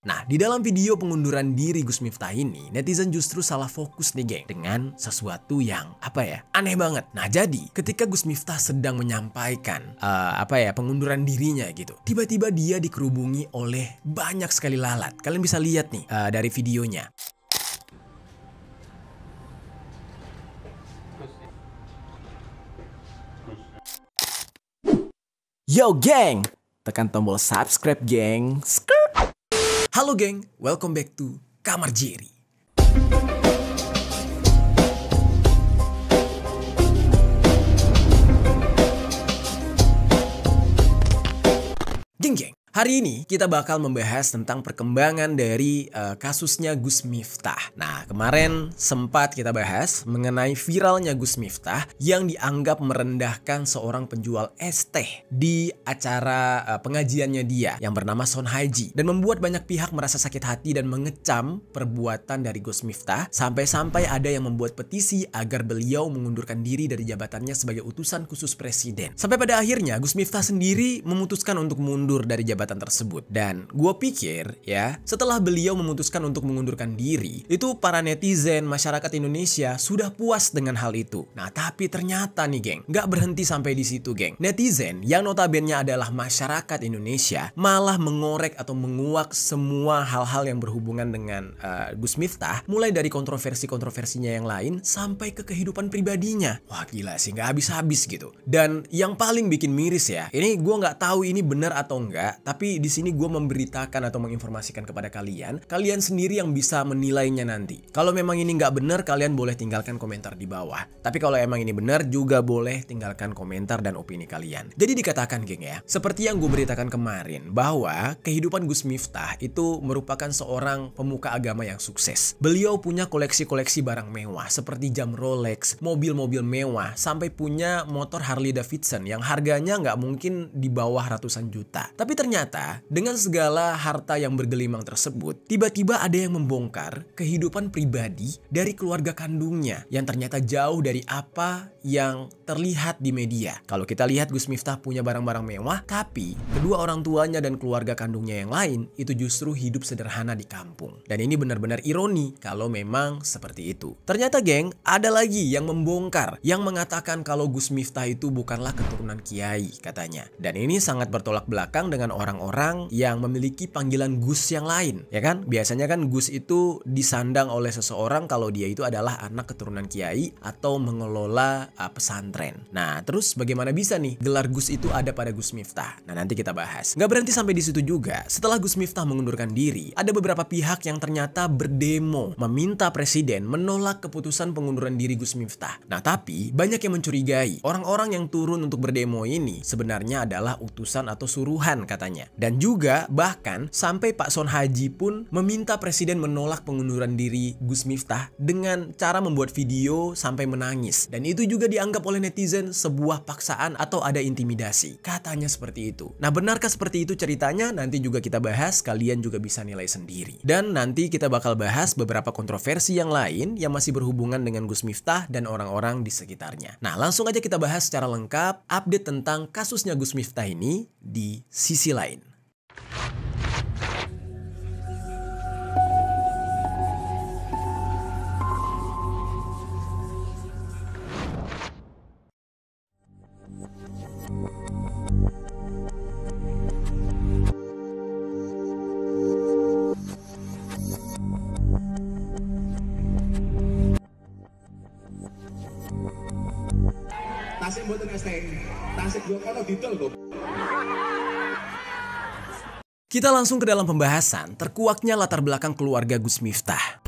Nah, di dalam video pengunduran diri Gus Miftah ini, netizen justru salah fokus nih geng, dengan sesuatu yang aneh banget. Nah, jadi ketika Gus Miftah sedang menyampaikan pengunduran dirinya gitu, tiba-tiba dia dikerubungi oleh banyak sekali lalat. Kalian bisa lihat nih dari videonya. Yo geng, tekan tombol subscribe geng. Halo geng, welcome back to Kamar Jerry. Geng, hari ini kita bakal membahas tentang perkembangan dari kasusnya Gus Miftah. Nah, kemarin sempat kita bahas mengenai viralnya Gus Miftah yang dianggap merendahkan seorang penjual es teh di acara pengajiannya dia yang bernama Son Haji, dan membuat banyak pihak merasa sakit hati dan mengecam perbuatan dari Gus Miftah, sampai-sampai ada yang membuat petisi agar beliau mengundurkan diri dari jabatannya sebagai utusan khusus presiden. Sampai pada akhirnya Gus Miftah sendiri memutuskan untuk mundur dari jabatan tersebut. Dan gue pikir ya, setelah beliau memutuskan untuk mengundurkan diri, itu para netizen masyarakat Indonesia sudah puas dengan hal itu. Nah, tapi ternyata nih geng, nggak berhenti sampai di situ geng. Netizen yang notabene adalah masyarakat Indonesia malah mengorek atau menguak semua hal-hal yang berhubungan dengan Gus Miftah, mulai dari kontroversi-kontroversinya yang lain sampai ke kehidupan pribadinya. Wah gila sih, nggak habis-habis gitu. Dan yang paling bikin miris ya, ini gue nggak tahu ini benar atau enggak, tapi di sini gue memberitakan atau menginformasikan kepada kalian sendiri yang bisa menilainya nanti. Kalau memang ini nggak benar, kalian boleh tinggalkan komentar di bawah. Tapi kalau emang ini benar, juga boleh tinggalkan komentar dan opini kalian. Jadi dikatakan geng ya, seperti yang gue beritakan kemarin, bahwa kehidupan Gus Miftah itu merupakan seorang pemuka agama yang sukses. Beliau punya koleksi-koleksi barang mewah seperti jam Rolex, mobil-mobil mewah, sampai punya motor Harley Davidson yang harganya nggak mungkin di bawah ratusan juta. Tapi ternyata dengan segala harta yang bergelimang tersebut, tiba-tiba ada yang membongkar kehidupan pribadi dari keluarga kandungnya yang ternyata jauh dari apa yang terlihat di media. Kalau kita lihat Gus Miftah punya barang-barang mewah, tapi kedua orang tuanya dan keluarga kandungnya yang lain itu justru hidup sederhana di kampung. Dan ini benar-benar ironi kalau memang seperti itu. Ternyata geng, ada lagi yang membongkar, yang mengatakan kalau Gus Miftah itu bukanlah keturunan kiai katanya. Dan ini sangat bertolak belakang dengan orang-orang yang memiliki panggilan Gus yang lain, ya kan? Biasanya kan Gus itu disandang oleh seseorang kalau dia itu adalah anak keturunan kiai atau mengelola pesantren. Nah, terus bagaimana bisa nih gelar Gus itu ada pada Gus Miftah? Nah, nanti kita bahas. Nggak berhenti sampai di situ juga. Setelah Gus Miftah mengundurkan diri, ada beberapa pihak yang ternyata berdemo meminta presiden menolak keputusan pengunduran diri Gus Miftah. Nah, tapi banyak yang mencurigai orang-orang yang turun untuk berdemo ini sebenarnya adalah utusan atau suruhan katanya. Dan juga bahkan sampai Pak Son Haji pun meminta presiden menolak pengunduran diri Gus Miftah dengan cara membuat video sampai menangis. Dan itu juga dianggap oleh netizen sebuah paksaan atau ada intimidasi. Katanya seperti itu. Nah, benarkah seperti itu ceritanya? Nanti juga kita bahas, kalian juga bisa nilai sendiri. Dan nanti kita bakal bahas beberapa kontroversi yang lain yang masih berhubungan dengan Gus Miftah dan orang-orang di sekitarnya. Nah, langsung aja kita bahas secara lengkap update tentang kasusnya Gus Miftah ini di sisi lain. Tasik mboten es teh. Tasik yo kono didol kok. Kita langsung ke dalam pembahasan terkuaknya latar belakang keluarga Gus Miftah.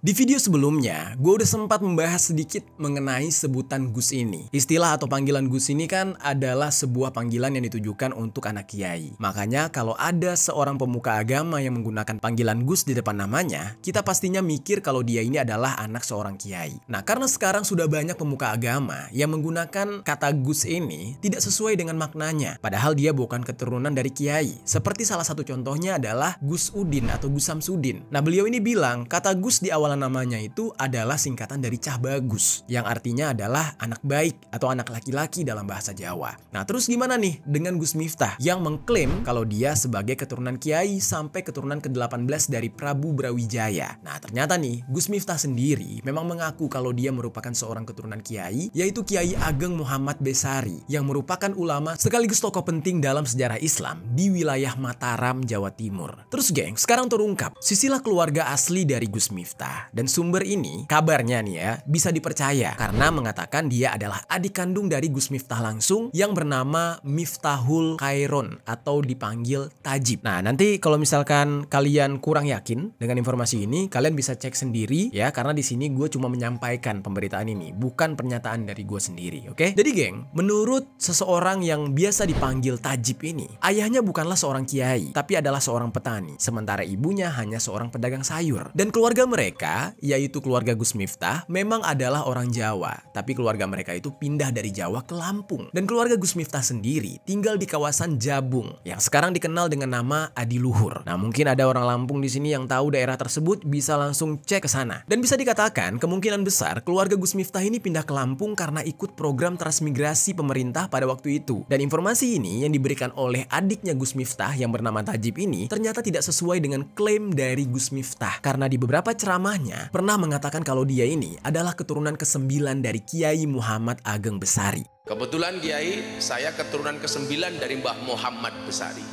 Di video sebelumnya, gue udah sempat membahas sedikit mengenai sebutan Gus ini. Istilah atau panggilan Gus ini kan adalah sebuah panggilan yang ditujukan untuk anak kiai. Makanya kalau ada seorang pemuka agama yang menggunakan panggilan Gus di depan namanya, kita pastinya mikir kalau dia ini adalah anak seorang kiai. Nah, karena sekarang sudah banyak pemuka agama yang menggunakan kata Gus ini tidak sesuai dengan maknanya. Padahal dia bukan keturunan dari kiai. Seperti salah satu contohnya adalah Gus Udin atau Gus Samsudin. Nah, beliau ini bilang kata Gus di awal belakangan namanya itu adalah singkatan dari Cah Bagus, yang artinya adalah anak baik atau anak laki-laki dalam bahasa Jawa. Nah, terus gimana nih dengan Gus Miftah yang mengklaim kalau dia sebagai keturunan kiai sampai keturunan ke-18 dari Prabu Brawijaya. Nah, ternyata nih Gus Miftah sendiri memang mengaku kalau dia merupakan seorang keturunan kiai, yaitu Kiai Ageng Muhammad Besari, yang merupakan ulama sekaligus tokoh penting dalam sejarah Islam di wilayah Mataram, Jawa Timur. Terus geng, sekarang terungkap silsilah keluarga asli dari Gus Miftah, dan sumber ini kabarnya nih ya bisa dipercaya karena mengatakan dia adalah adik kandung dari Gus Miftah langsung yang bernama Miftahul Khairon atau dipanggil Tajib. Nah, nanti kalau misalkan kalian kurang yakin dengan informasi ini, kalian bisa cek sendiri ya, karena di sini gue cuma menyampaikan pemberitaan ini, bukan pernyataan dari gue sendiri, oke? Jadi geng, menurut seseorang yang biasa dipanggil Tajib ini, ayahnya bukanlah seorang kiai, tapi adalah seorang petani, sementara ibunya hanya seorang pedagang sayur. Dan keluarga mereka, yaitu keluarga Gus Miftah, memang adalah orang Jawa, tapi keluarga mereka itu pindah dari Jawa ke Lampung. Dan keluarga Gus Miftah sendiri tinggal di kawasan Jabung, yang sekarang dikenal dengan nama Adiluhur. Nah, mungkin ada orang Lampung di sini yang tahu daerah tersebut, bisa langsung cek ke sana. Dan bisa dikatakan kemungkinan besar keluarga Gus Miftah ini pindah ke Lampung karena ikut program transmigrasi pemerintah pada waktu itu. Dan informasi ini yang diberikan oleh adiknya Gus Miftah yang bernama Tajib ini ternyata tidak sesuai dengan klaim dari Gus Miftah, karena di beberapa ceramahnya pernah mengatakan kalau dia ini adalah keturunan ke-9 dari Kiai Muhammad Ageng Besari. Kebetulan Kiai, saya keturunan ke-9 dari Mbah Muhammad Besari.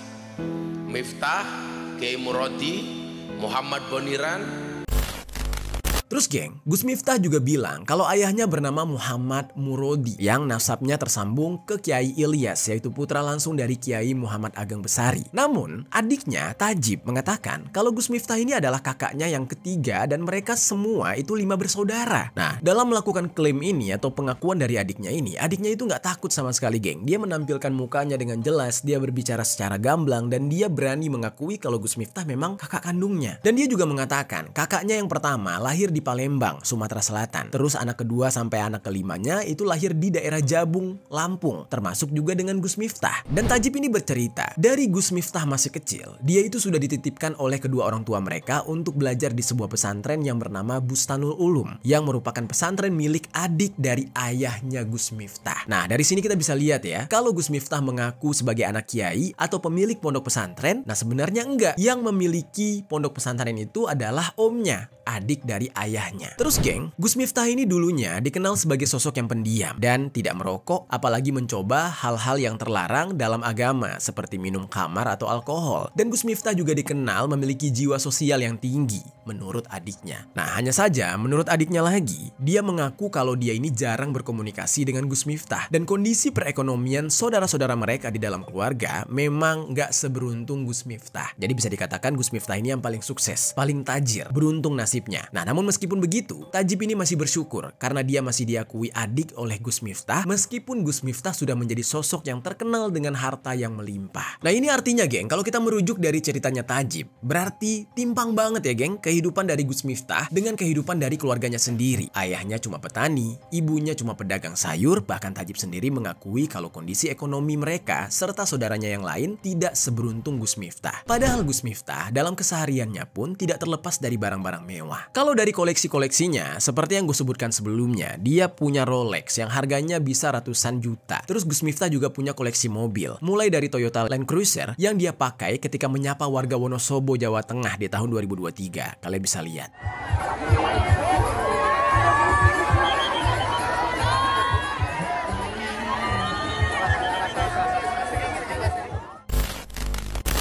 Miftah, Kiai Murodi, Muhammad Boniran. Terus geng, Gus Miftah juga bilang kalau ayahnya bernama Muhammad Murodi yang nasabnya tersambung ke Kiai Ilyas, yaitu putra langsung dari Kiai Muhammad Ageng Besari. Namun, adiknya Tajib mengatakan kalau Gus Miftah ini adalah kakaknya yang ketiga dan mereka semua itu 5 bersaudara. Nah, dalam melakukan klaim ini atau pengakuan dari adiknya ini, adiknya itu nggak takut sama sekali geng. Dia menampilkan mukanya dengan jelas, dia berbicara secara gamblang, dan dia berani mengakui kalau Gus Miftah memang kakak kandungnya. Dan dia juga mengatakan kakaknya yang pertama lahir di Palembang, Sumatera Selatan. Terus anak kedua sampai anak kelimanya itu lahir di daerah Jabung, Lampung, termasuk juga dengan Gus Miftah. Dan Tajib ini bercerita, dari Gus Miftah masih kecil, dia itu sudah dititipkan oleh kedua orang tua mereka untuk belajar di sebuah pesantren yang bernama Bustanul Ulum, yang merupakan pesantren milik adik dari ayahnya Gus Miftah. Nah, dari sini kita bisa lihat ya, kalau Gus Miftah mengaku sebagai anak kiai atau pemilik pondok pesantren, nah sebenarnya enggak. Yang memiliki pondok pesantren itu adalah omnya, adik dari ayahnya. Terus geng, Gus Miftah ini dulunya dikenal sebagai sosok yang pendiam dan tidak merokok, apalagi mencoba hal-hal yang terlarang dalam agama seperti minum khamar atau alkohol. Dan Gus Miftah juga dikenal memiliki jiwa sosial yang tinggi menurut adiknya. Nah, hanya saja menurut adiknya lagi, dia mengaku kalau dia ini jarang berkomunikasi dengan Gus Miftah, dan kondisi perekonomian saudara-saudara mereka di dalam keluarga memang nggak seberuntung Gus Miftah. Jadi bisa dikatakan Gus Miftah ini yang paling sukses, paling tajir, beruntung nasibnya. Nah, namun meskipun begitu, Tajib ini masih bersyukur karena dia masih diakui adik oleh Gus Miftah, meskipun Gus Miftah sudah menjadi sosok yang terkenal dengan harta yang melimpah. Nah, ini artinya geng, kalau kita merujuk dari ceritanya Tajib, berarti timpang banget ya geng kehidupan dari Gus Miftah dengan kehidupan dari keluarganya sendiri. Ayahnya cuma petani, ibunya cuma pedagang sayur, bahkan Tajib sendiri mengakui kalau kondisi ekonomi mereka serta saudaranya yang lain tidak seberuntung Gus Miftah. Padahal Gus Miftah dalam kesehariannya pun tidak terlepas dari barang-barang mewah. Kalau dari koleksi-koleksinya, seperti yang gue sebutkan sebelumnya, dia punya Rolex yang harganya bisa ratusan juta. Terus Gus Miftah juga punya koleksi mobil, mulai dari Toyota Land Cruiser yang dia pakai ketika menyapa warga Wonosobo, Jawa Tengah di tahun 2023. Kalian bisa lihat.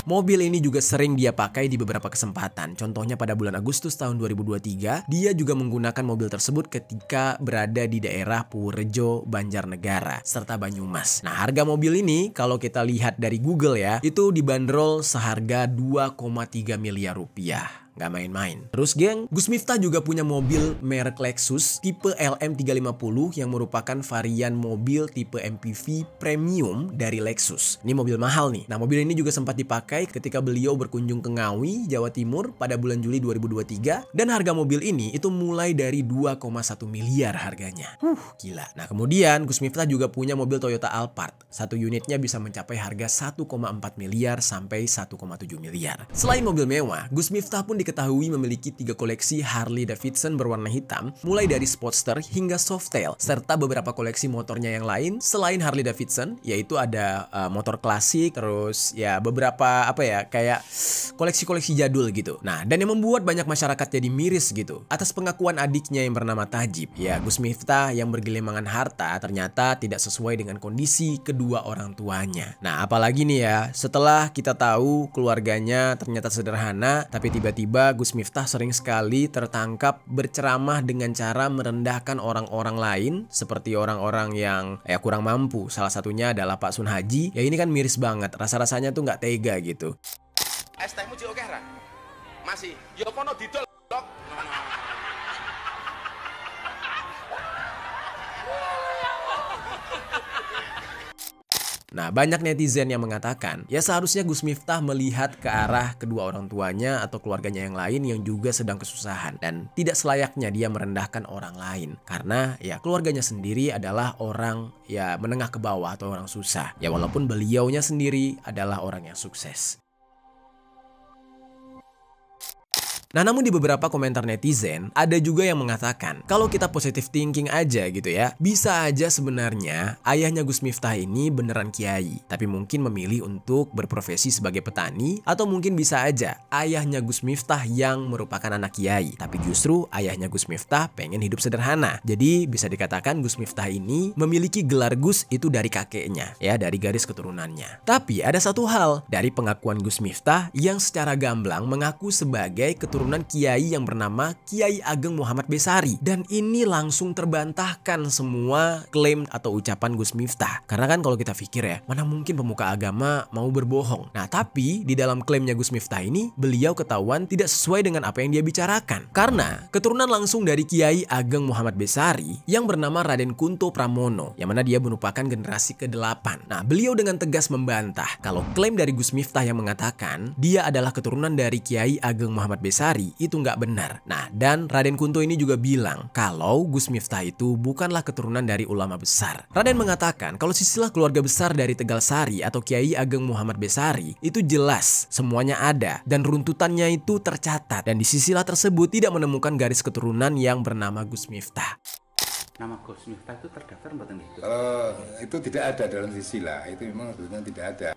Mobil ini juga sering dia pakai di beberapa kesempatan. Contohnya pada bulan Agustus tahun 2023, dia juga menggunakan mobil tersebut ketika berada di daerah Purworejo, Banjarnegara, serta Banyumas. Nah, harga mobil ini kalau kita lihat dari Google ya, itu dibanderol seharga 2,3 miliar rupiah. Gak main-main. Terus geng, Gus Miftah juga punya mobil merek Lexus tipe LM350 yang merupakan varian mobil tipe MPV premium dari Lexus. Ini mobil mahal nih. Nah, mobil ini juga sempat dipakai ketika beliau berkunjung ke Ngawi, Jawa Timur pada bulan Juli 2023, dan harga mobil ini itu mulai dari 2,1 miliar harganya. Gila. Nah, kemudian Gus Miftah juga punya mobil Toyota Alphard. Satu unitnya bisa mencapai harga 1,4 miliar sampai 1,7 miliar. Selain mobil mewah, Gus Miftah pun dikenal diketahui memiliki 3 koleksi Harley Davidson berwarna hitam, mulai dari Sportster hingga Softail, serta beberapa koleksi motornya yang lain selain Harley Davidson, yaitu ada motor klasik, terus ya beberapa kayak koleksi-koleksi jadul gitu. Nah, dan yang membuat banyak masyarakat jadi miris gitu atas pengakuan adiknya yang bernama Tajib, ya Gus Miftah yang bergelimangan harta ternyata tidak sesuai dengan kondisi kedua orang tuanya. Nah, apalagi nih ya, setelah kita tahu keluarganya ternyata sederhana, tapi tiba-tiba Gus Miftah sering sekali tertangkap berceramah dengan cara merendahkan orang-orang lain seperti orang-orang yang kurang mampu. Salah satunya adalah Pak Sun Haji. Ya ini kan miris banget, rasa-rasanya tuh nggak tega gitu. Es tehmu jek akeh ra? Masih. Ya kono didol, Dok. Nah, banyak netizen yang mengatakan, ya seharusnya Gus Miftah melihat ke arah kedua orang tuanya atau keluarganya yang lain yang juga sedang kesusahan. Dan tidak selayaknya dia merendahkan orang lain. Karena ya keluarganya sendiri adalah orang ya menengah ke bawah atau orang susah. Ya walaupun beliaunya sendiri adalah orang yang sukses. Nah, namun di beberapa komentar netizen, ada juga yang mengatakan, kalau kita positive thinking aja gitu ya, bisa aja sebenarnya ayahnya Gus Miftah ini beneran kiai, tapi mungkin memilih untuk berprofesi sebagai petani, atau mungkin bisa aja ayahnya Gus Miftah yang merupakan anak kiai, tapi justru ayahnya Gus Miftah pengen hidup sederhana. Jadi bisa dikatakan Gus Miftah ini memiliki gelar Gus itu dari kakeknya, ya dari garis keturunannya. Tapi ada satu hal dari pengakuan Gus Miftah yang secara gamblang mengaku sebagai keturunan kiai yang bernama Kiai Ageng Muhammad Besari, dan ini langsung terbantahkan semua klaim atau ucapan Gus Miftah. Karena kan kalau kita pikir ya, mana mungkin pemuka agama mau berbohong. Nah, tapi di dalam klaimnya Gus Miftah ini, beliau ketahuan tidak sesuai dengan apa yang dia bicarakan. Karena keturunan langsung dari Kiai Ageng Muhammad Besari yang bernama Raden Kunto Pramono, yang mana dia merupakan generasi ke-8. Nah, beliau dengan tegas membantah kalau klaim dari Gus Miftah yang mengatakan dia adalah keturunan dari Kiai Ageng Muhammad Besari itu nggak benar. Nah, dan Raden Kunto ini juga bilang kalau Gus Miftah itu bukanlah keturunan dari ulama besar. Raden mengatakan kalau silsilah keluarga besar dari Tegal Sari atau Kiai Ageng Muhammad Besari itu jelas semuanya ada dan runtutannya itu tercatat, dan di silsilah tersebut tidak menemukan garis keturunan yang bernama Gus Miftah. Nama Gus Miftah itu terdaftar mbak itu? Itu tidak ada dalam silsilah, itu memang sebetulnya tidak ada.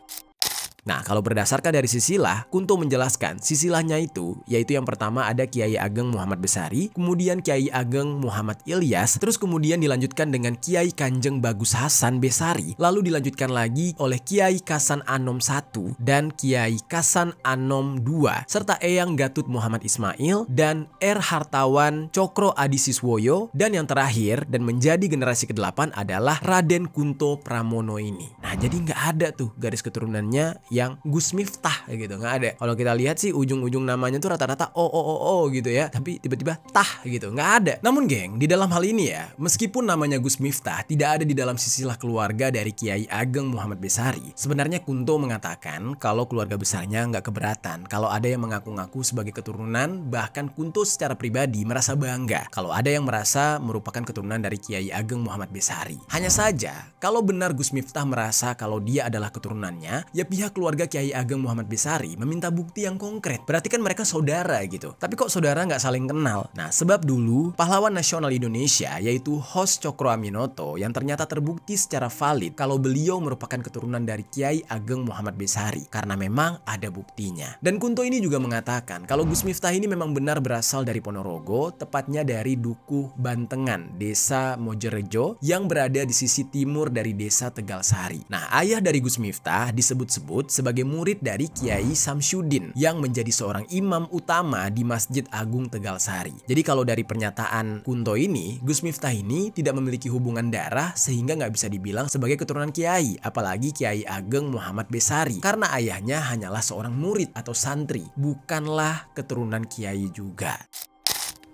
Nah, kalau berdasarkan dari silsilah, Kunto menjelaskan silsilahnya itu, yaitu yang pertama ada Kiai Ageng Muhammad Besari, kemudian Kiai Ageng Muhammad Ilyas, terus kemudian dilanjutkan dengan Kiai Kanjeng Bagus Hasan Besari, lalu dilanjutkan lagi oleh Kiai Kasan Anom I dan Kiai Kasan Anom II, serta Eyang Gatut Muhammad Ismail dan R. Hartawan Cokro Adi Siswoyo, dan yang terakhir dan menjadi generasi ke-8 adalah Raden Kunto Pramono ini. Nah, jadi nggak ada tuh garis keturunannya yang Gus Miftah gitu, nggak ada. Kalau kita lihat sih ujung-ujung namanya tuh rata-rata o gitu ya, tapi tiba-tiba tah gitu, nggak ada. Namun geng, di dalam hal ini ya, meskipun namanya Gus Miftah tidak ada di dalam silsilah keluarga dari Kiai Ageng Muhammad Besari, sebenarnya Kunto mengatakan kalau keluarga besarnya nggak keberatan kalau ada yang mengaku-ngaku sebagai keturunan. Bahkan Kunto secara pribadi merasa bangga kalau ada yang merasa merupakan keturunan dari Kiai Ageng Muhammad Besari. Hanya saja, kalau benar Gus Miftah merasa kalau dia adalah keturunannya, ya pihak keluarga Kiai Ageng Muhammad Besari meminta bukti yang konkret. Berarti kan mereka saudara gitu. Tapi kok saudara nggak saling kenal? Nah, sebab dulu pahlawan nasional Indonesia yaitu Hos Cokro Aminoto yang ternyata terbukti secara valid kalau beliau merupakan keturunan dari Kiai Ageng Muhammad Besari karena memang ada buktinya. Dan Kunto ini juga mengatakan kalau Gus Miftah ini memang benar berasal dari Ponorogo, tepatnya dari Dukuh Bantengan, Desa Mojorejo yang berada di sisi timur dari Desa Tegal Sari. Nah, ayah dari Gus Miftah disebut-sebut sebagai murid dari Kiai Samsyuddin yang menjadi seorang imam utama di Masjid Agung Tegal Sari. Jadi kalau dari pernyataan Kunto ini, Gus Miftah ini tidak memiliki hubungan darah sehingga nggak bisa dibilang sebagai keturunan Kiai, apalagi Kiai Ageng Muhammad Besari, karena ayahnya hanyalah seorang murid atau santri, bukanlah keturunan Kiai juga.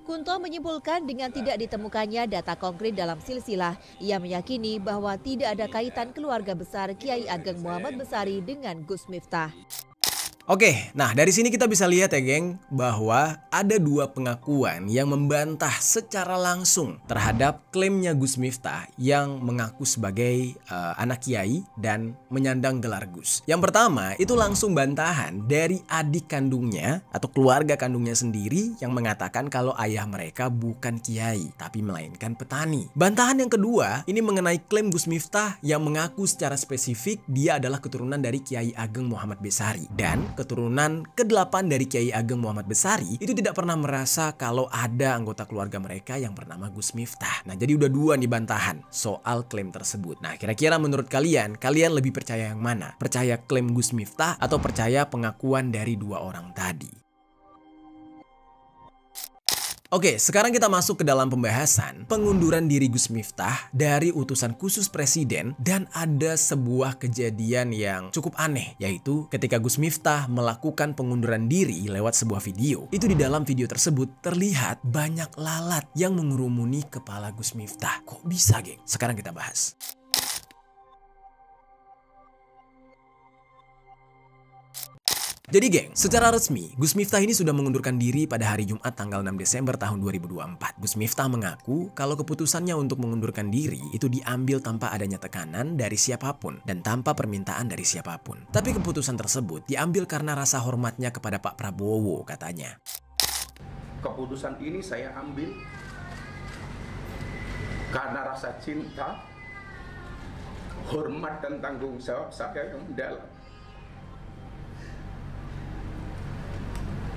Kunto menyimpulkan dengan tidak ditemukannya data konkret dalam silsilah, ia meyakini bahwa tidak ada kaitan keluarga besar Kiai Ageng Muhammad Besari dengan Gus Miftah. Oke, nah dari sini kita bisa lihat ya geng, bahwa ada dua pengakuan yang membantah secara langsung terhadap klaimnya Gus Miftah yang mengaku sebagai anak kiai dan menyandang gelar Gus. Yang pertama itu langsung bantahan dari adik kandungnya atau keluarga kandungnya sendiri yang mengatakan kalau ayah mereka bukan kiai tapi melainkan petani. Bantahan yang kedua ini mengenai klaim Gus Miftah yang mengaku secara spesifik dia adalah keturunan dari Kiai Ageng Muhammad Besari, dan keturunan ke-8 dari Kiai Ageng Muhammad Besari itu tidak pernah merasa kalau ada anggota keluarga mereka yang bernama Gus Miftah. Nah, jadi udah dua nih bantahan soal klaim tersebut. Nah, kira-kira menurut kalian lebih percaya yang mana? Percaya klaim Gus Miftah atau percaya pengakuan dari dua orang tadi? Oke, sekarang kita masuk ke dalam pembahasan pengunduran diri Gus Miftah dari utusan khusus presiden, dan ada sebuah kejadian yang cukup aneh, yaitu ketika Gus Miftah melakukan pengunduran diri lewat sebuah video. Itu di dalam video tersebut terlihat banyak lalat yang mengurumuni kepala Gus Miftah. Kok bisa, geng? Sekarang kita bahas. Jadi geng, secara resmi Gus Miftah ini sudah mengundurkan diri pada hari Jumat tanggal 6 Desember tahun 2024. Gus Miftah mengaku kalau keputusannya untuk mengundurkan diri itu diambil tanpa adanya tekanan dari siapapun dan tanpa permintaan dari siapapun. Tapi keputusan tersebut diambil karena rasa hormatnya kepada Pak Prabowo, katanya. Keputusan ini saya ambil karena rasa cinta, hormat dan tanggung jawab saya yang mendalam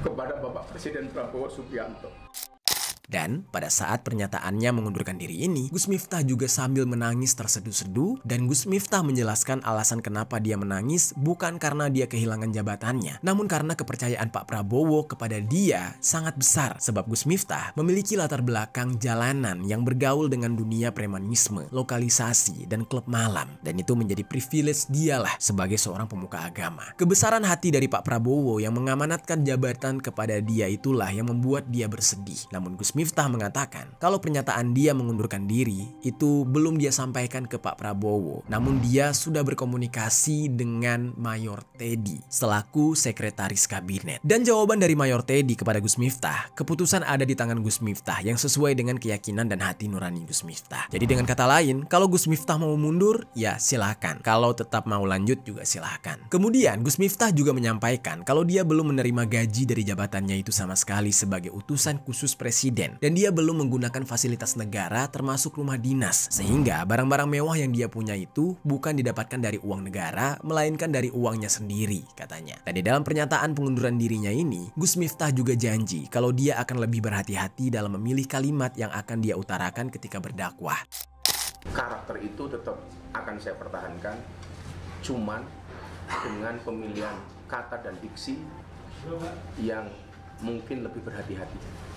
kepada Bapak Presiden Prabowo Subianto. Dan pada saat pernyataannya mengundurkan diri ini, Gus Miftah juga sambil menangis terseduh-seduh, dan Gus Miftah menjelaskan alasan kenapa dia menangis bukan karena dia kehilangan jabatannya, namun karena kepercayaan Pak Prabowo kepada dia sangat besar, sebab Gus Miftah memiliki latar belakang jalanan yang bergaul dengan dunia premanisme, lokalisasi, dan klub malam, dan itu menjadi privilege dialah sebagai seorang pemuka agama. Kebesaran hati dari Pak Prabowo yang mengamanatkan jabatan kepada dia itulah yang membuat dia bersedih. Namun Gus Miftah mengatakan kalau pernyataan dia mengundurkan diri itu belum dia sampaikan ke Pak Prabowo, namun dia sudah berkomunikasi dengan Mayor Teddy selaku sekretaris kabinet. Dan jawaban dari Mayor Teddy kepada Gus Miftah, keputusan ada di tangan Gus Miftah yang sesuai dengan keyakinan dan hati nurani Gus Miftah. Jadi dengan kata lain, kalau Gus Miftah mau mundur, ya silahkan. Kalau tetap mau lanjut juga silahkan. Kemudian Gus Miftah juga menyampaikan kalau dia belum menerima gaji dari jabatannya itu sama sekali sebagai utusan khusus presiden, dan dia belum menggunakan fasilitas negara termasuk rumah dinas, sehingga barang-barang mewah yang dia punya itu bukan didapatkan dari uang negara melainkan dari uangnya sendiri, katanya. Dan di dalam pernyataan pengunduran dirinya ini, Gus Miftah juga janji kalau dia akan lebih berhati-hati dalam memilih kalimat yang akan dia utarakan ketika berdakwah. Karakter itu tetap akan saya pertahankan, cuman dengan pemilihan kata dan diksi yang mungkin lebih berhati-hati.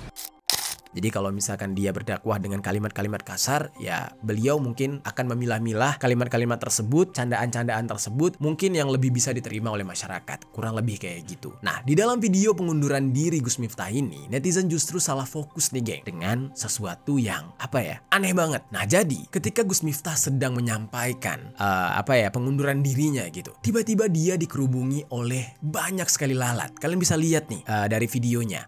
Jadi kalau misalkan dia berdakwah dengan kalimat-kalimat kasar, ya beliau mungkin akan memilah-milah kalimat-kalimat tersebut, candaan-candaan tersebut mungkin yang lebih bisa diterima oleh masyarakat. Kurang lebih kayak gitu. Nah, di dalam video pengunduran diri Gus Miftah ini, netizen justru salah fokus nih geng, dengan sesuatu yang aneh banget. Nah, jadi ketika Gus Miftah sedang menyampaikan pengunduran dirinya gitu, tiba-tiba dia dikerubungi oleh banyak sekali lalat. Kalian bisa lihat nih dari videonya.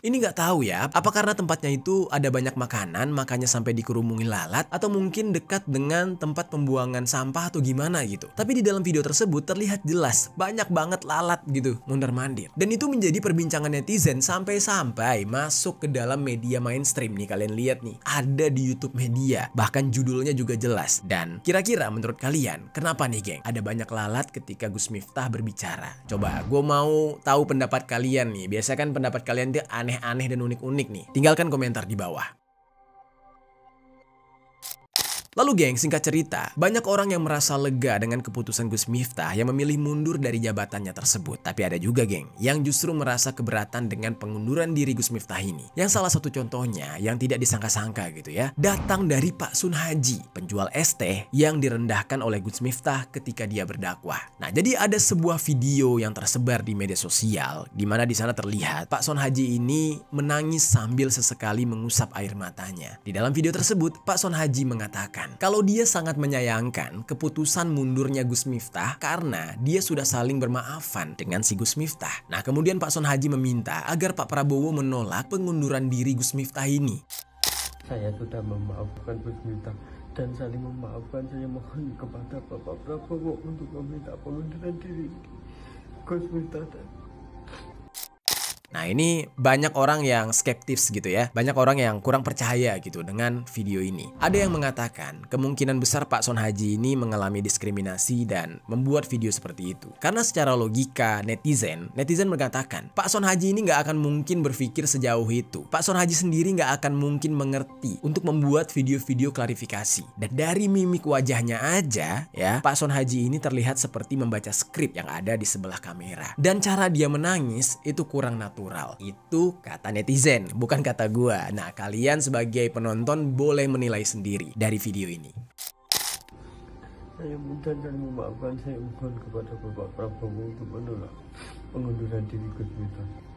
Ini nggak tahu ya, apa karena tempatnya itu ada banyak makanan makanya sampai dikerumuni lalat, atau mungkin dekat dengan tempat pembuangan sampah atau gimana gitu. Tapi di dalam video tersebut terlihat jelas banyak banget lalat gitu mondar-mandir. Dan itu menjadi perbincangan netizen sampai-sampai masuk ke dalam media mainstream nih. Kalian lihat nih, ada di YouTube media, bahkan judulnya juga jelas. Dan kira-kira menurut kalian kenapa nih geng ada banyak lalat ketika Gus Miftah berbicara? Coba gue mau tahu pendapat kalian nih. Biasanya kan pendapat kalian tuh aneh dan unik-unik nih. Tinggalkan komentar di bawah. Lalu geng, singkat cerita, banyak orang yang merasa lega dengan keputusan Gus Miftah yang memilih mundur dari jabatannya tersebut. Tapi ada juga geng, yang justru merasa keberatan dengan pengunduran diri Gus Miftah ini. Yang salah satu contohnya yang tidak disangka-sangka gitu ya, datang dari Pak Sun Haji, penjual es teh yang direndahkan oleh Gus Miftah ketika dia berdakwah. Nah, jadi ada sebuah video yang tersebar di media sosial di mana di sana terlihat Pak Sun Haji ini menangis sambil sesekali mengusap air matanya. Di dalam video tersebut, Pak Sun Haji mengatakan kalau dia sangat menyayangkan keputusan mundurnya Gus Miftah karena dia sudah saling bermaafan dengan si Gus Miftah. Nah, kemudian Pak Sun Haji meminta agar Pak Prabowo menolak pengunduran diri Gus Miftah ini. Saya sudah memaafkan Gus Miftah dan saling memaafkan. Saya mohon kepada Bapak Prabowo untuk meminta pengunduran diri Gus Miftah. Nah, ini banyak orang yang skeptis gitu ya. Banyak orang yang kurang percaya gitu dengan video ini. Ada yang mengatakan kemungkinan besar Pak Sun Haji ini mengalami diskriminasi dan membuat video seperti itu. Karena secara logika netizen mengatakan Pak Sun Haji ini nggak akan mungkin berpikir sejauh itu. Pak Sun Haji sendiri nggak akan mungkin mengerti untuk membuat video-video klarifikasi. Dan dari mimik wajahnya aja ya, Pak Sun Haji ini terlihat seperti membaca skrip yang ada di sebelah kamera. Dan cara dia menangis itu kurang natural. Itu kata netizen, bukan kata gua. Nah, kalian sebagai penonton boleh menilai sendiri dari video ini. Saya minta dan memaafkan. Saya mohon kepada Bapak Prabowo untuk menolak pengunduran diri Gus Miftah.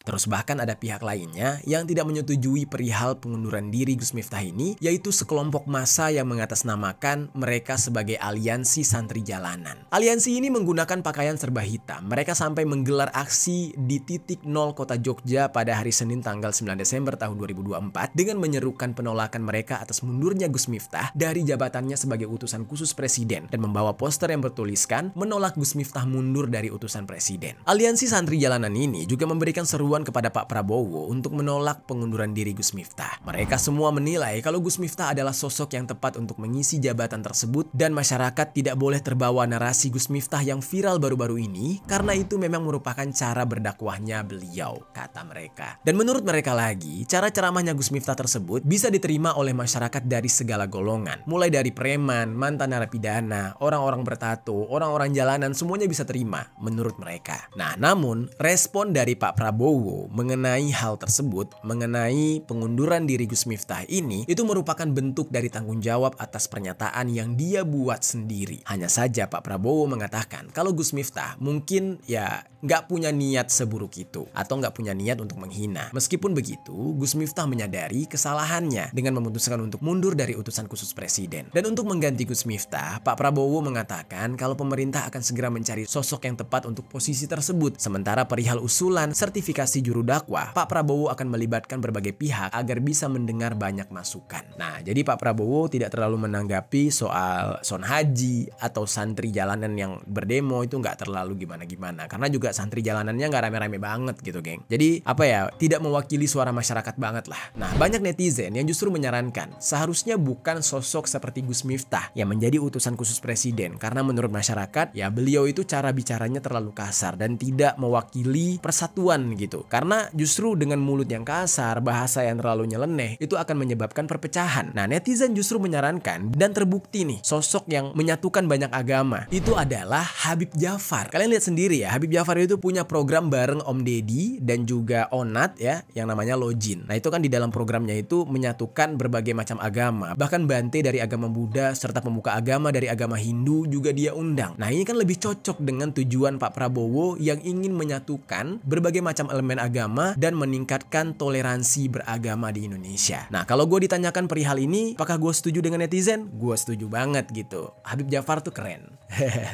Terus bahkan ada pihak lainnya yang tidak menyetujui perihal pengunduran diri Gus Miftah ini, yaitu sekelompok massa yang mengatasnamakan mereka sebagai aliansi santri jalanan. Aliansi ini menggunakan pakaian serba hitam. Mereka sampai menggelar aksi di titik 0 kota Jogja pada hari Senin tanggal 9 Desember tahun 2024 dengan menyerukan penolakan mereka atas mundurnya Gus Miftah dari jabatannya sebagai utusan khusus presiden dan membawa poster yang bertuliskan menolak Gus Miftah mundur dari utusan presiden. Aliansi santri jalanan ini juga memberikan seruan kepada Pak Prabowo untuk menolak pengunduran diri Gus Miftah. Mereka semua menilai kalau Gus Miftah adalah sosok yang tepat untuk mengisi jabatan tersebut dan masyarakat tidak boleh terbawa narasi Gus Miftah yang viral baru-baru ini karena itu memang merupakan cara berdakwahnya beliau, kata mereka. Dan menurut mereka lagi, cara ceramahnya Gus Miftah tersebut bisa diterima oleh masyarakat dari segala golongan. Mulai dari preman, mantan narapidana, orang-orang bertato, orang-orang jalanan, semuanya bisa terima menurut mereka. Nah, namun respon dari Pak Prabowo mengenai hal tersebut, mengenai pengunduran diri Gus Miftah ini, itu merupakan bentuk dari tanggung jawab atas pernyataan yang dia buat sendiri. Hanya saja Pak Prabowo mengatakan kalau Gus Miftah mungkin ya nggak punya niat seburuk itu atau nggak punya niat untuk menghina. Meskipun begitu, Gus Miftah menyadari kesalahannya dengan memutuskan untuk mundur dari utusan khusus presiden. Dan untuk mengganti Gus Miftah, Pak Prabowo mengatakan kalau pemerintah akan segera mencari sosok yang tepat untuk posisi tersebut. Sementara perihal usulan sertifikasi juru dakwah, Pak Prabowo akan melibatkan berbagai pihak agar bisa mendengar banyak masukan. Nah, jadi Pak Prabowo tidak terlalu menanggapi soal Sun Haji atau santri jalanan yang berdemo itu nggak terlalu gimana-gimana. Karena juga santri jalanannya nggak rame-rame banget gitu, geng. Jadi apa ya, tidak mewakili suara masyarakat banget lah. Nah, banyak netizen yang justru menyarankan seharusnya bukan sosok seperti Gus Miftah yang menjadi utusan khusus presiden. Karena menurut masyarakat, ya beliau itu cara bicaranya terlalu kasar dan tidak mewakili persatuan gitu. Karena justru dengan mulut yang kasar, bahasa yang terlalu nyeleneh, itu akan menyebabkan perpecahan. Nah, netizen justru menyarankan dan terbukti nih, sosok yang menyatukan banyak agama itu adalah Habib Jafar. Kalian lihat sendiri ya, Habib Jafar itu punya program bareng Om Deddy dan juga Onat ya, yang namanya Lojin. Nah, itu kan di dalam programnya itu menyatukan berbagai macam agama. Bahkan Bante dari agama Buddha serta pemuka agama dari agama Hindu juga dia undang. Nah, ini kan lebih cocok dengan tujuan Pak Prabowo yang ingin menyatukan berbagai macam elemen agama dan meningkatkan toleransi beragama di Indonesia. Nah, kalau gue ditanyakan perihal ini, apakah gue setuju dengan netizen? Gue setuju banget gitu. Habib Jafar tuh keren.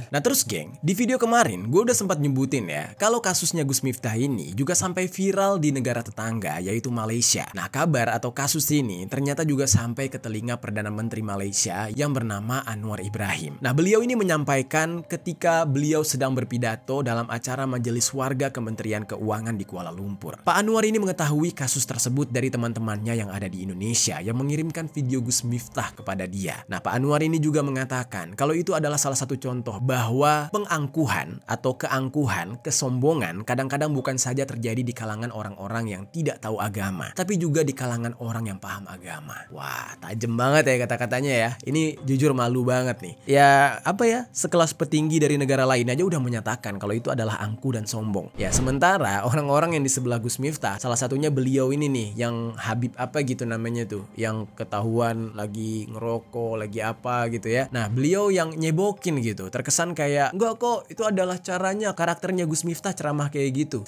Nah, terus geng, di video kemarin gue udah sempat nyebutin ya, kalau kasusnya Gus Miftah ini juga sampai viral di negara tetangga, yaitu Malaysia. Nah, kabar atau kasus ini ternyata juga sampai ke telinga Perdana Menteri Malaysia yang bernama Anwar Ibrahim. Nah, beliau ini menyampaikan ketika beliau sedang berpidato dalam acara Majelis Warga Kementerian Keuangan di Kuala Lumpur. Pak Anwar ini mengetahui kasus tersebut dari teman-temannya yang ada di Indonesia yang mengirimkan video Gus Miftah kepada dia. Nah, Pak Anwar ini juga mengatakan kalau itu adalah salah satu contoh contoh bahwa pengangkuhan atau keangkuhan, kesombongan kadang-kadang bukan saja terjadi di kalangan orang-orang yang tidak tahu agama, tapi juga di kalangan orang yang paham agama. Wah, tajam banget ya kata-katanya ya. Ini jujur malu banget nih. Ya, apa ya? Sekelas petinggi dari negara lain aja udah menyatakan kalau itu adalah angkuh dan sombong. Ya, sementara orang-orang yang di sebelah Gus Miftah, salah satunya beliau ini nih yang Habib apa gitu namanya tuh, yang ketahuan lagi ngerokok, lagi apa gitu ya. Nah, beliau yang nyebokin gitu, terkesan kayak enggak kok, itu adalah caranya, karakternya Gus Miftah ceramah kayak gitu.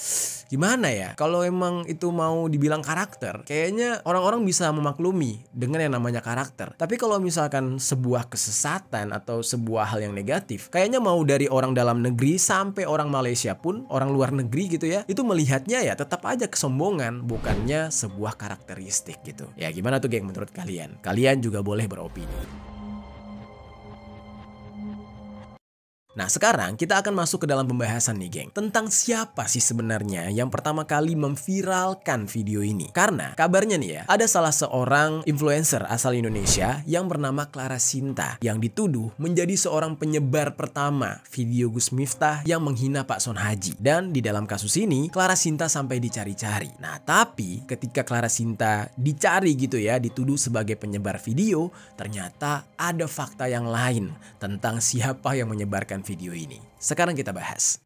Gimana ya, kalau emang itu mau dibilang karakter, kayaknya orang-orang bisa memaklumi dengan yang namanya karakter. Tapi kalau misalkan sebuah kesesatan atau sebuah hal yang negatif, kayaknya mau dari orang dalam negeri sampai orang Malaysia pun, orang luar negeri gitu ya, itu melihatnya ya tetap aja kesombongan, bukannya sebuah karakteristik gitu. Ya gimana tuh geng menurut kalian? Kalian juga boleh beropini. Nah, sekarang kita akan masuk ke dalam pembahasan nih geng, tentang siapa sih sebenarnya yang pertama kali memviralkan video ini. Karena kabarnya nih ya, ada salah seorang influencer asal Indonesia yang bernama Clara Sinta yang dituduh menjadi seorang penyebar pertama video Gus Miftah yang menghina Pak Son Haji. Dan di dalam kasus ini, Clara Sinta sampai dicari-cari. Nah, tapi ketika Clara Sinta dicari gitu ya, dituduh sebagai penyebar video, ternyata ada fakta yang lain tentang siapa yang menyebarkan video ini. Sekarang kita bahas.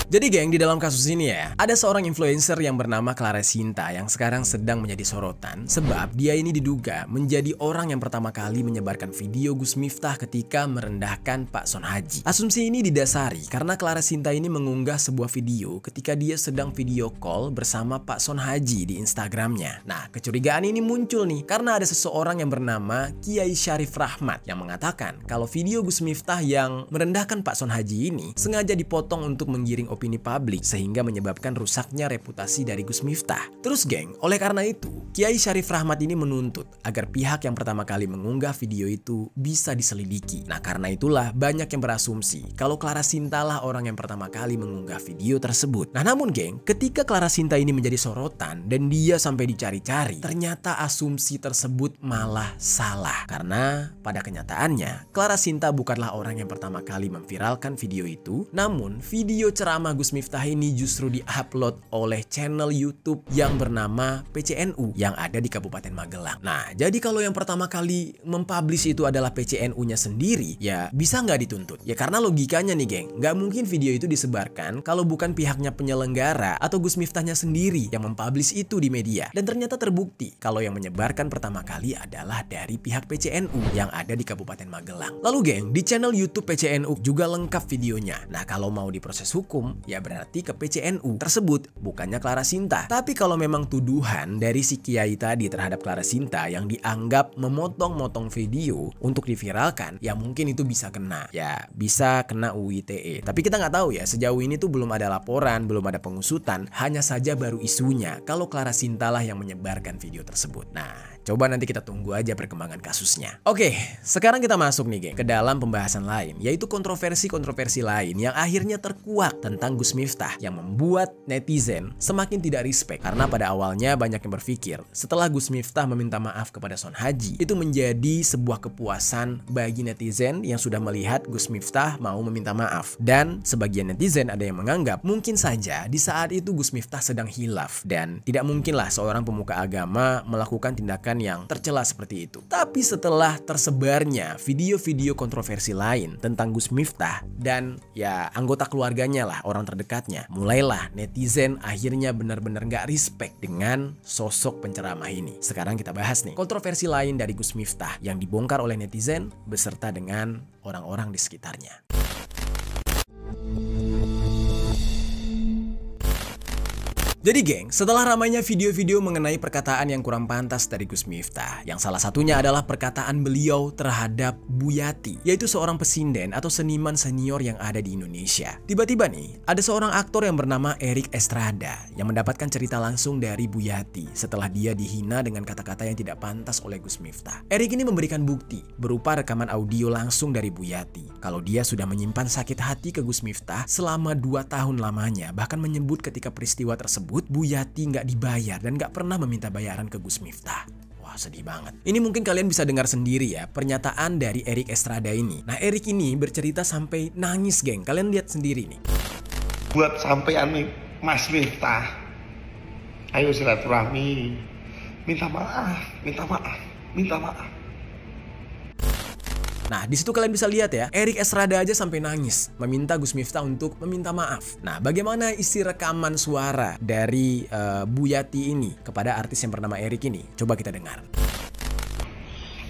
Jadi geng, di dalam kasus ini ya, ada seorang influencer yang bernama Clara Sinta yang sekarang sedang menjadi sorotan sebab dia ini diduga menjadi orang yang pertama kali menyebarkan video Gus Miftah ketika merendahkan Pak Son Haji. Asumsi ini didasari karena Clara Sinta ini mengunggah sebuah video ketika dia sedang video call bersama Pak Son Haji di Instagramnya. Nah, kecurigaan ini muncul nih karena ada seseorang yang bernama Kiai Syarif Rahmat yang mengatakan kalau video Gus Miftah yang merendahkan Pak Son Haji ini sengaja dipotong untuk menggiring opini publik sehingga menyebabkan rusaknya reputasi dari Gus Miftah. Terus geng, oleh karena itu Kiai Syarif Rahmat ini menuntut agar pihak yang pertama kali mengunggah video itu bisa diselidiki. Nah, karena itulah banyak yang berasumsi kalau Clara Sinta lah orang yang pertama kali mengunggah video tersebut. Nah, namun geng, ketika Clara Sinta ini menjadi sorotan dan dia sampai dicari-cari, ternyata asumsi tersebut malah salah. Karena pada kenyataannya Clara Sinta bukanlah orang yang pertama kali memviralkan video itu, namun video ceramah Gus Miftah ini justru diupload oleh channel YouTube yang bernama PCNU yang ada di Kabupaten Magelang. Nah, jadi kalau yang pertama kali mempublish itu adalah PCNU-nya sendiri, ya bisa nggak dituntut? Ya karena logikanya nih geng, nggak mungkin video itu disebarkan kalau bukan pihaknya penyelenggara atau Gus Miftahnya sendiri yang mempublish itu di media. Dan ternyata terbukti kalau yang menyebarkan pertama kali adalah dari pihak PCNU yang ada di Kabupaten Magelang. Lalu geng, di channel YouTube PCNU juga lengkap videonya. Nah, kalau mau diproses hukum, ya berarti ke PCNU tersebut, bukannya Clara Sinta. Tapi kalau memang tuduhan dari si Kiai tadi terhadap Clara Sinta yang dianggap memotong-motong video untuk diviralkan, ya mungkin itu bisa kena. Ya bisa kena UU ITE. Tapi kita nggak tahu ya, sejauh ini tuh belum ada laporan, belum ada pengusutan, hanya saja baru isunya kalau Clara Sinta lah yang menyebarkan video tersebut. Nah, coba nanti kita tunggu aja perkembangan kasusnya. Oke, sekarang kita masuk nih geng ke dalam pembahasan lain, yaitu kontroversi-kontroversi lain yang akhirnya terkuak tentang Gus Miftah yang membuat netizen semakin tidak respect. Karena pada awalnya banyak yang berpikir setelah Gus Miftah meminta maaf kepada Son Haji, itu menjadi sebuah kepuasan bagi netizen yang sudah melihat Gus Miftah mau meminta maaf. Dan sebagian netizen ada yang menganggap mungkin saja di saat itu Gus Miftah sedang hilaf dan tidak mungkinlah seorang pemuka agama melakukan tindakan yang tercela seperti itu. Tapi setelah tersebarnya video-video kontroversi lain tentang Gus Miftah dan ya anggota keluarganya lah, orang terdekatnya, mulailah netizen akhirnya benar-benar gak respect dengan sosok penceramah ini. Sekarang kita bahas nih kontroversi lain dari Gus Miftah yang dibongkar oleh netizen beserta dengan orang-orang di sekitarnya. Jadi geng, setelah ramainya video-video mengenai perkataan yang kurang pantas dari Gus Miftah, yang salah satunya adalah perkataan beliau terhadap Bu Yati, yaitu seorang pesinden atau seniman senior yang ada di Indonesia. Tiba-tiba nih, ada seorang aktor yang bernama Erik Estrada yang mendapatkan cerita langsung dari Bu Yati setelah dia dihina dengan kata-kata yang tidak pantas oleh Gus Miftah. Erik ini memberikan bukti berupa rekaman audio langsung dari Bu Yati kalau dia sudah menyimpan sakit hati ke Gus Miftah selama 2 tahun lamanya, bahkan menyebut ketika peristiwa tersebut Bu Yati nggak dibayar dan nggak pernah meminta bayaran ke Gus Miftah. Wah, Wah, sedih banget. Ini mungkin kalian bisa dengar sendiri ya pernyataan dari Erik Estrada ini. Nah, Erik ini bercerita sampai nangis, geng. Kalian lihat sendiri nih. Buat sampean nih, Mas Miftah, ayo silaturahmi, minta maaf, minta maaf, minta maaf. Nah, di situ kalian bisa lihat ya, Erik Estrada aja sampai nangis meminta Gus Miftah untuk meminta maaf. Nah, bagaimana isi rekaman suara dari Bu Yati ini kepada artis yang bernama Erik ini? Coba kita dengar.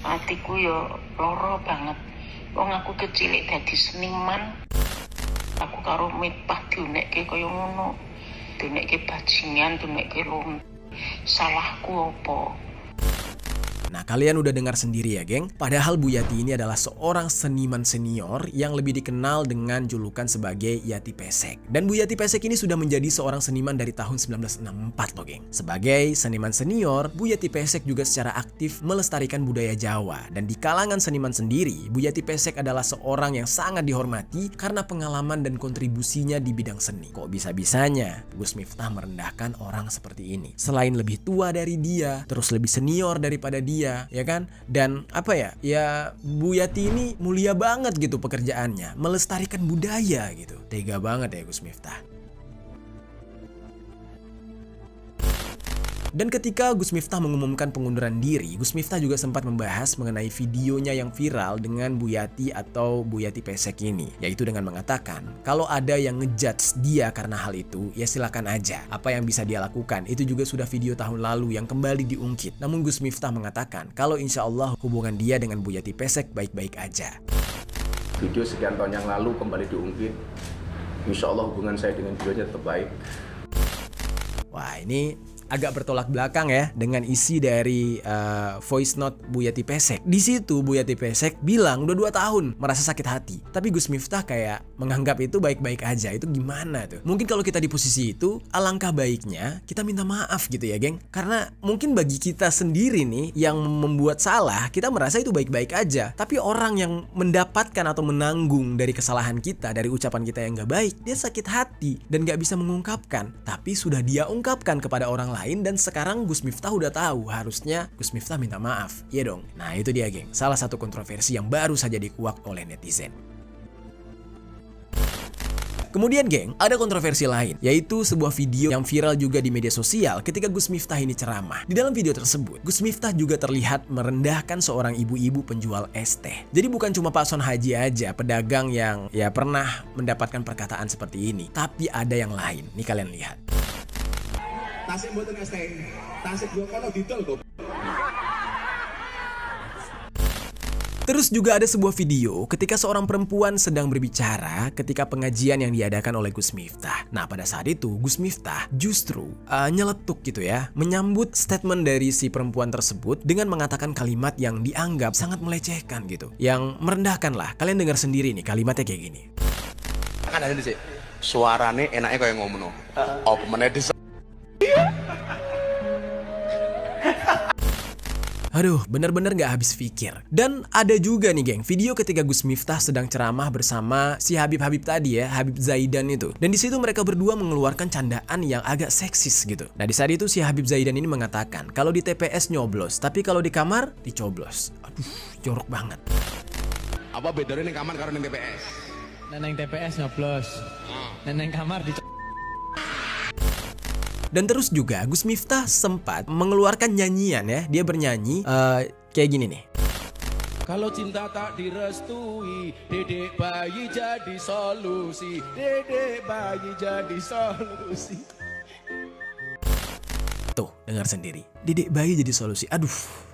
Hatiku yo loro banget. Wong aku kecilik dadi seniman. Aku karo Miftah diunekke kaya ngono. Diunekke bajingan, diunekke lum. Salahku apa? Nah, kalian udah dengar sendiri ya, geng. Padahal Bu Yati ini adalah seorang seniman senior yang lebih dikenal dengan julukan sebagai Yati Pesek. Dan Bu Yati Pesek ini sudah menjadi seorang seniman dari tahun 1964 loh, geng. Sebagai seniman senior, Bu Yati Pesek juga secara aktif melestarikan budaya Jawa. Dan di kalangan seniman sendiri, Bu Yati Pesek adalah seorang yang sangat dihormati karena pengalaman dan kontribusinya di bidang seni. Kok bisa-bisanya Gus Miftah merendahkan orang seperti ini? Selain lebih tua dari dia, terus lebih senior daripada dia, ya kan? Dan apa ya? Ya Bu Yati ini mulia banget gitu pekerjaannya, melestarikan budaya gitu. Tega banget ya Gus Miftah. Dan ketika Gus Miftah mengumumkan pengunduran diri, Gus Miftah juga sempat membahas mengenai videonya yang viral dengan Bu Yati atau Bu Yati Pesek ini. Yaitu dengan mengatakan, kalau ada yang ngejudge dia karena hal itu, ya silakan aja. Apa yang bisa dia lakukan, itu juga sudah video tahun lalu yang kembali diungkit. Namun Gus Miftah mengatakan, kalau insya Allah hubungan dia dengan Bu Yati Pesek baik-baik aja. Video sekian tahun yang lalu kembali diungkit. Insya Allah hubungan saya dengan beliaunya tetap baik. Wah, ini agak bertolak belakang ya dengan isi dari voice note Bu Yati Pesek. Di situ Bu Yati Pesek bilang udah 2 tahun merasa sakit hati, tapi Gus Miftah kayak menganggap itu baik-baik aja. Itu gimana tuh? Mungkin kalau kita di posisi itu, alangkah baiknya kita minta maaf gitu ya, geng. Karena mungkin bagi kita sendiri nih yang membuat salah, kita merasa itu baik-baik aja. Tapi orang yang mendapatkan atau menanggung dari kesalahan kita, dari ucapan kita yang gak baik, dia sakit hati dan gak bisa mengungkapkan. Tapi sudah dia ungkapkan kepada orang lain, dan sekarang Gus Miftah udah tahu, harusnya Gus Miftah minta maaf, iya dong. Nah itu dia, geng, salah satu kontroversi yang baru saja dikuak oleh netizen. Kemudian, geng, ada kontroversi lain, yaitu sebuah video yang viral juga di media sosial ketika Gus Miftah ini ceramah. Di dalam video tersebut, Gus Miftah juga terlihat merendahkan seorang ibu-ibu penjual es teh. Jadi bukan cuma Pak Son Haji aja pedagang yang ya pernah mendapatkan perkataan seperti ini, tapi ada yang lain. Nih kalian lihat. Tasik mboten es teh. Tasik yo kono didol kok. Terus juga ada sebuah video ketika seorang perempuan sedang berbicara ketika pengajian yang diadakan oleh Gus Miftah. Nah, pada saat itu Gus Miftah justru nyeletuk gitu ya, menyambut statement dari si perempuan tersebut dengan mengatakan kalimat yang dianggap sangat melecehkan gitu, yang merendahkan lah. Kalian dengar sendiri nih kalimatnya kayak gini. Kan ada sih suarane enaknya kayak ngomong. Apa meneh Aduh, bener-bener gak habis pikir. Dan ada juga nih, geng, video ketika Gus Miftah sedang ceramah bersama si Habib-Habib tadi ya, Habib Zaidan itu. Dan di situ mereka berdua mengeluarkan candaan yang agak seksis gitu. Nah, di saat itu si Habib Zaidan ini mengatakan, kalau di TPS nyoblos, tapi kalau di kamar dicoblos. Aduh, jorok banget. Apa bedanya ning kamar karo ning TPS? Neng TPS nyoblos. Neng kamar dicoblos. Dan terus juga Gus Miftah sempat mengeluarkan nyanyian ya. Dia bernyanyi kayak gini nih. Kalau cinta tak direstui, dedek bayi jadi solusi. Dedek bayi jadi solusi. Tuh, dengar sendiri. Dedek bayi jadi solusi. Aduh.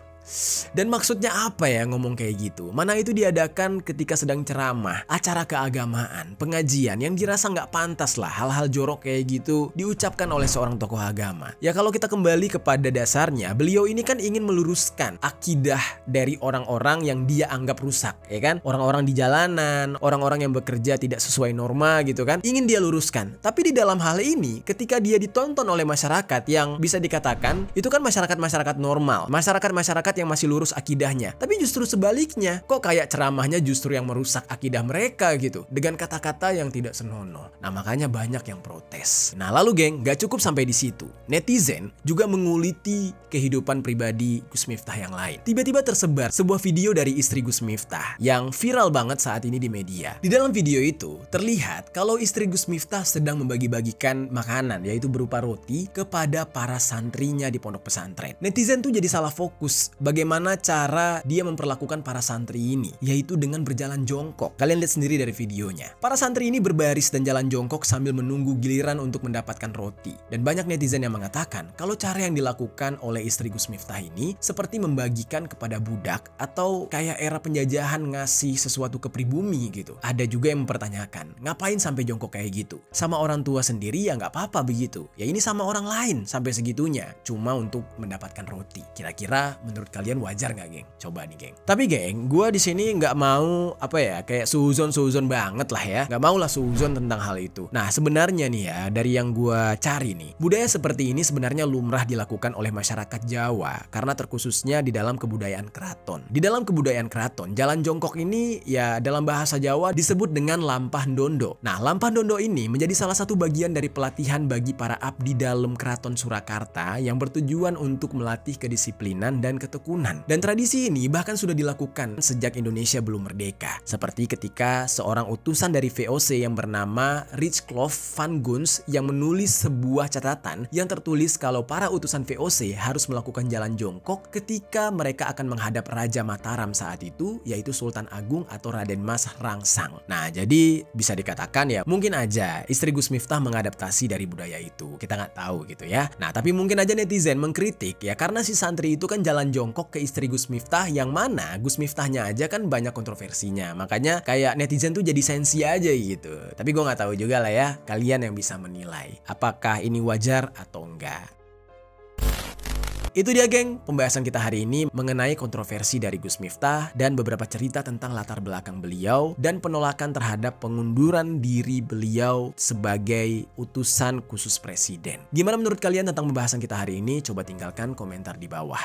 Dan maksudnya apa ya ngomong kayak gitu? Mana itu diadakan ketika sedang ceramah, acara keagamaan, pengajian yang dirasa nggak pantas lah hal-hal jorok kayak gitu diucapkan oleh seorang tokoh agama. Ya kalau kita kembali kepada dasarnya, beliau ini kan ingin meluruskan akidah dari orang-orang yang dia anggap rusak, ya kan? Orang-orang di jalanan, orang-orang yang bekerja tidak sesuai norma gitu kan, ingin dia luruskan. Tapi di dalam hal ini, ketika dia ditonton oleh masyarakat yang bisa dikatakan itu kan masyarakat-masyarakat normal, masyarakat-masyarakat yang masih lurus akidahnya. Tapi justru sebaliknya, kok kayak ceramahnya justru yang merusak akidah mereka gitu, dengan kata-kata yang tidak senonoh. Nah makanya banyak yang protes. Nah lalu geng, gak cukup sampai di situ. Netizen juga menguliti kehidupan pribadi Gus Miftah yang lain. Tiba-tiba tersebar sebuah video dari istri Gus Miftah yang viral banget saat ini di media. Di dalam video itu terlihat kalau istri Gus Miftah sedang membagi-bagikan makanan, yaitu berupa roti, kepada para santrinya di pondok pesantren. Netizen tuh jadi salah fokus bagaimana cara dia memperlakukan para santri ini, yaitu dengan berjalan jongkok. Kalian lihat sendiri dari videonya. Para santri ini berbaris dan jalan jongkok sambil menunggu giliran untuk mendapatkan roti. Dan banyak netizen yang mengatakan kalau cara yang dilakukan oleh istri Gus Miftah ini seperti membagikan kepada budak atau kayak era penjajahan ngasih sesuatu ke pribumi gitu. Ada juga yang mempertanyakan, ngapain sampai jongkok kayak gitu? Sama orang tua sendiri ya nggak apa-apa begitu. Ya ini sama orang lain sampai segitunya, cuma untuk mendapatkan roti. Kira-kira menurut kalian wajar nggak, geng? Coba nih, geng. Tapi geng, gue di sini nggak mau kayak suzon banget lah ya. Nggak mau lah suzon tentang hal itu. Nah sebenarnya nih ya, dari yang gue cari nih, budaya seperti ini sebenarnya lumrah dilakukan oleh masyarakat Jawa karena terkhususnya di dalam kebudayaan keraton. Di dalam kebudayaan keraton, jalan jongkok ini ya dalam bahasa Jawa disebut dengan lampah ndondo. Nah lampah ndondo ini menjadi salah satu bagian dari pelatihan bagi para abdi dalam Keraton Surakarta yang bertujuan untuk melatih kedisiplinan dan ketekunan. Dan tradisi ini bahkan sudah dilakukan sejak Indonesia belum merdeka. Seperti ketika seorang utusan dari VOC yang bernama Richcliffe van Guns yang menulis sebuah catatan yang tertulis kalau para utusan VOC harus melakukan jalan jongkok ketika mereka akan menghadap Raja Mataram saat itu, yaitu Sultan Agung atau Raden Mas Rangsang. Nah jadi bisa dikatakan ya mungkin aja istri Gus Miftah mengadaptasi dari budaya itu. Kita nggak tahu gitu ya. Nah tapi mungkin aja netizen mengkritik ya karena si santri itu kan jalan jongkok ke istri Gus Miftah yang mana Gus Miftahnya aja kan banyak kontroversinya. Makanya kayak netizen tuh jadi sensi aja gitu. Tapi gue nggak tahu juga lah ya. Kalian yang bisa menilai apakah ini wajar atau enggak. Itu dia geng, pembahasan kita hari ini mengenai kontroversi dari Gus Miftah dan beberapa cerita tentang latar belakang beliau dan penolakan terhadap pengunduran diri beliau sebagai utusan khusus presiden. Gimana menurut kalian tentang pembahasan kita hari ini? Coba tinggalkan komentar di bawah.